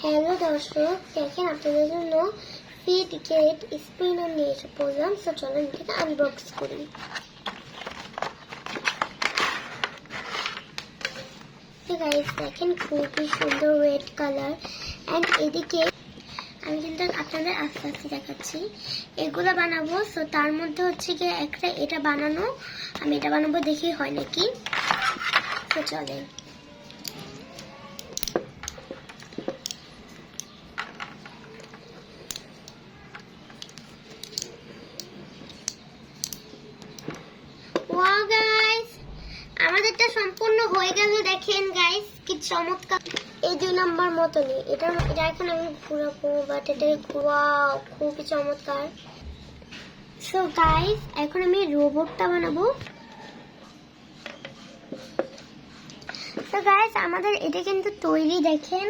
Hello দর্শক, দেখেন আপনাদের জন্য ফিটগেট স্পিনার নিয়ে এসে পড়লাম। সো চলেন এটাকে আনবক্স করি। গাইস দেখেন খুবই সুন্দর রেড কালার। অ্যান্ড এদিকে আমি কিন্তু আপনাদের আস্তে আস্তে দেখাচ্ছি এগুলো বানাবো। সো তার মধ্যে হচ্ছে গিয়ে একটা এটা বানানো, আমি এটা বানাবো, দেখি হয় নাকি। তো চলেন। ওয়াও গাইস, আমাদেরটা সম্পূর্ণ হয়ে গেল। দেখেন গাইস কি চমৎকার। এই 2 নাম্বার মতনই এটা এখন আমি ঘুরাবো, বাট এটা ওয়াও খুবই চমৎকার। সো গাইস এখন আমি রোবটটা বানাবো। সো গাইস আমাদের এটা কিন্তু তৈরি, দেখেন